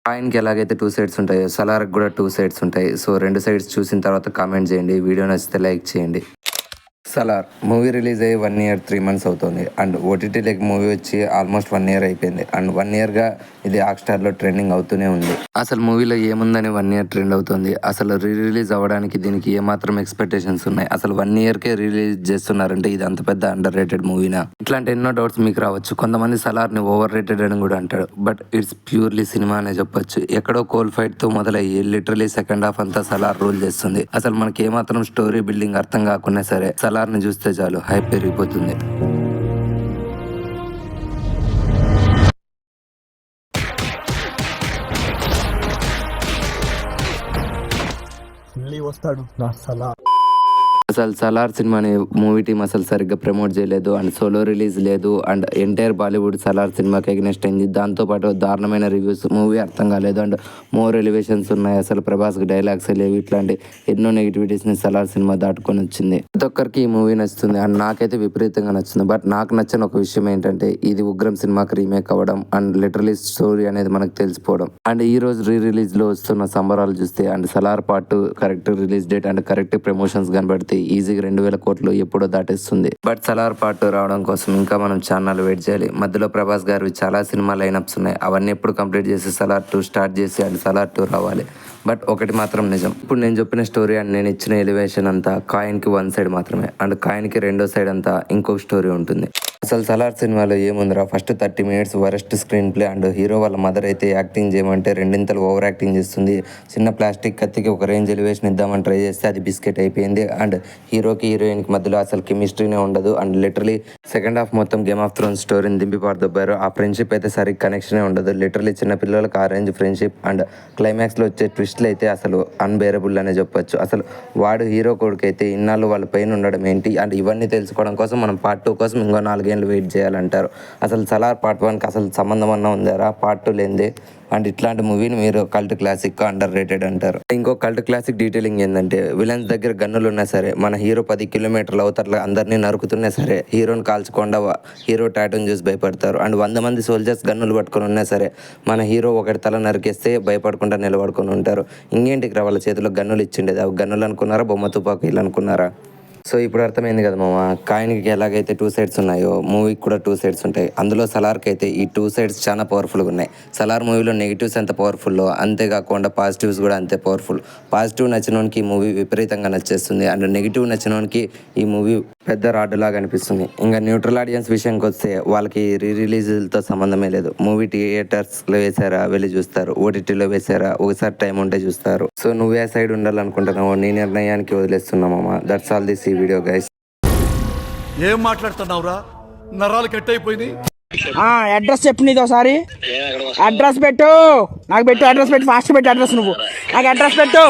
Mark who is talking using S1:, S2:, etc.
S1: కాయిన్‌కి ఎలాగైతే 2 సైడ్స్ ఉంటాయో, సలార్‌కి కూడా 2 సైడ్స్ ఉంటాయి. సో, 2 సైడ్స్ చూసిన తర్వాత కామెంట్ చేయండి. వీడియో నచ్చితే లైక్ చేయండి. సలార్ మూవీ రిలీజ్ అయ్యి 1 ఇయర్ 3 మంత్స్ అవుతుంది. అండ్ ఓటీటీలోకి మూవీ వచ్చి ఆల్మోస్ట్ 1 ఇయర్ అయిపోయింది. అండ్ 1 ఇయర్గా ఇది హాట్‌స్టార్‌లో ట్రెండింగ్ అవుతూనే ఉంది. అసలు మూవీలో ఏముందని 1 ఇయర్ ట్రెండ్ అవుతుంది. అసలు రిలీజ్ అవ్వడానికి దీనికి ఏమాత్రం ఎక్స్పెక్టేషన్స్ ఉన్నాయి. అసలు 1 ఇయర్కే రిలీజ్ చేస్తున్నారంటే ఇది అంత పెద్ద అండర్ రేటెడ్ మూవీనా? ఇట్లాంటి ఎన్నో డౌట్స్ మీకు రావచ్చు. కొంతమంది సలార్ని ఓవర్ రేటెడ్ అని కూడా అంటాడు. బట్ ఇట్స్ ప్యూర్లీ సినిమా అనే చెప్పొచ్చు. ఎక్కడో కోల్ ఫైట్తో మొదలయ్యి లిటరలీ సెకండ్ హాఫ్ అంతా సలార్ రూల్ చేస్తుంది. అసలు మనకి ఏమాత్రం స్టోరీ బిల్డింగ్ అర్థం కాకున్నా సరే సలార్ని చూస్తే చాలు హైప్ పెరిగిపోతుంది.
S2: వస్తాడు నా సలార్.
S1: అసలు సలార్ సినిమాని మూవీ టీం అసలు సరిగ్గా ప్రమోట్ చేయలేదు. అండ్ సోలో రిలీజ్ లేదు. అండ్ ఎంటైర్ బాలీవుడ్ సలార్ సినిమాకి ఎగ్నెస్ట్ అయింది. దాంతోపాటు దారుణమైన రివ్యూస్, మూవీ అర్థం కాలేదు. అండ్ మోర్ ఎలివేషన్స్ ఉన్నాయి. అసలు ప్రభాస్కి డైలాగ్స్ లేవు. ఇట్లాంటి ఎన్నో నెగిటివిటీస్ని సలార్ సినిమా దాటుకొని వచ్చింది. ప్రతి ఒక్కరికి ఈ మూవీ నచ్చుతుంది. అండ్ నాకైతే విపరీతంగా నచ్చుతుంది. బట్ నాకు నచ్చని ఒక విషయం ఏంటంటే ఇది ఉగ్రం సినిమాకి రీమేక్ అవ్వడం అండ్ లిటరలీ స్టోరీ అనేది మనకు తెలిసిపోవడం. అండ్ ఈ రోజు రిలీజ్లో వస్తున్న సంబరాలు చూస్తే and Salaar part correct release date and correct promotions కనబడితే ఈజీగా 2000 కోట్లు ఎప్పుడో దాటేస్తుంది. బట్ సలార్ పార్ట్ రావడం కోసం ఇంకా మనం ఛానల్ వెయిట్ చేయాలి. మధ్యలో ప్రభాస్ గారి చాలా సినిమా లైనప్స్ ఉన్నాయి. అవన్నీ ఎప్పుడు కంప్లీట్ చేసి సలార్ 2 స్టార్ట్ చేసి అండ్ సలార్ 2 రావాలి. బట్ ఒకటి మాత్రం నిజం, ఇప్పుడు నేను చెప్పిన స్టోరీ అండ్ నేను ఇచ్చిన ఎలివేషన్ అంతా కాయిన్కి 1 సైడ్ మాత్రమే. అండ్ కాయిన్కి 2వ సైడ్ అంతా ఇంకొక స్టోరీ ఉంటుంది. అసలు సలార్ సినిమాలో ఏముందిరా, first 30 minutes worst screen play. And hero వాళ్ళ మదర్ అయితే యాక్టింగ్ చేయమంటే రెండింతలు ఓవర్ యాక్టింగ్ చేస్తుంది. చిన్న ప్లాస్టిక్ కత్తికి ఒక రేంజ్ ఎలివేషన్ ఇద్దామని ట్రై చేస్తే అది బిస్కెట్ అయిపోయింది. అండ్ హీరోకి హీరోయిన్కి మధ్యలో అసలు కెమిస్ట్రీనే ఉండదు. అండ్ లిటరలీ సెకండ్ హాఫ్ మొత్తం గేమ్ ఆఫ్ థ్రోన్స్ స్టోరీని దింపి పారదొబ్బారు. ఆ ఫ్రెండ్షిప్ అయితే సరిగ్గా కనెక్షనే ఉండదు. లిటరలీ చిన్న పిల్లలకు ఆ రేంజ్ ఫ్రెండ్షిప్. అండ్ క్లైమాక్స్లో వచ్చే ట్విస్ట్లు అయితే అసలు అన్బేరబుల్ అనే చెప్పొచ్చు. అసలు వాడు హీరో కొడుకు అయితే ఇన్నాళ్ళు వాళ్ళ పైన ఉండడం ఏంటి అండ్ ఇవన్నీ తెలుసుకోవడం కోసం మనం పార్ట్ 2 కోసం ఇంకో 4 ఏళ్ళు వెయిట్ చేయాలంటారు. అసలు సలార్ పార్ట్ 1కి అసలు సంబంధం అన్నా ఉందారా? పార్ట్ 2 లేదే. అండ్ ఇట్లాంటి మూవీని మీరు కల్ట్ క్లాసిక్ అండర్ రేటెడ్ అంటారు. ఇంకో కల్ట్ క్లాసిక్ డీటెయిలింగ్ ఏంటంటే విలన్స్ దగ్గర గన్నులు ఉన్నా సరే మన హీరో 10 కిలోమీటర్ల అవతల అందరినీ నరుకుతున్నా సరే హీరోని కాల్చకుండా హీరో టాటూని చూసి భయపడతారు. అండ్ 100 మంది సోల్జర్స్ గన్నులు పట్టుకొని ఉన్నా సరే మన హీరో ఒకటి తల నరికేస్తే భయపడకుండా నిలబడుకొని ఉంటారు. ఇంకేంటికి రా వాళ్ళ చేతిలో గన్నులు ఇచ్చిండేది? అవి గన్నులు అనుకున్నారా, బొమ్మ తుపాకీలు అనుకున్నారా? సో ఇప్పుడు అర్థమైంది కదా మామ, కాయిన్కి ఎలాగైతే 2 సైడ్స్ ఉన్నాయో మూవీకి కూడా 2 సైడ్స్ ఉంటాయి. అందులో సలార్కి అయితే ఈ 2 సైడ్స్ చాలా పవర్ఫుల్గా ఉన్నాయి. సలార్ మూవీలో నెగిటివ్స్ ఎంత పవర్ఫుల్లో అంతేకాకుండా పాజిటివ్స్ కూడా అంతే పవర్ఫుల్. పాజిటివ్ నచ్చినోనికి ఈ మూవీ విపరీతంగా నచ్చేస్తుంది. అండ్ నెగిటివ్ నచ్చినోనికి ఈ మూవీ పెద్ద రాడ్డులాగా అనిపిస్తుంది. ఇంకా న్యూట్రల్ ఆడియన్స్ విషయానికి వస్తే వాళ్ళకి రిలీజ్లతో సంబంధమే లేదు. మూవీ థియేటర్స్లో వేసారా వెళ్ళి చూస్తారు, ఓటీటీలో వేసారా ఒకసారి టైం ఉంటే చూస్తారు. సో నువ్వే సైడ్ ఉండాలనుకుంటున్నావు నీ నిర్ణయానికి వదిలేస్తున్నామమ్మా. దట్స్ ఆల్ దిస్ ఈ వీడియో గైస్.
S3: ఏం మాట్లాడుతున్నావురా, నరాలు కట్ అయిపోయింది.
S2: అడ్రస్ చెప్పు నీది ఒకసారి. అడ్రస్ పెట్టు, నాకు పెట్టు అడ్రస్ పెట్టు, ఫాస్ట్ పెట్టు అడ్రస్. నువ్వు నాకు అడ్రస్ పెట్టు.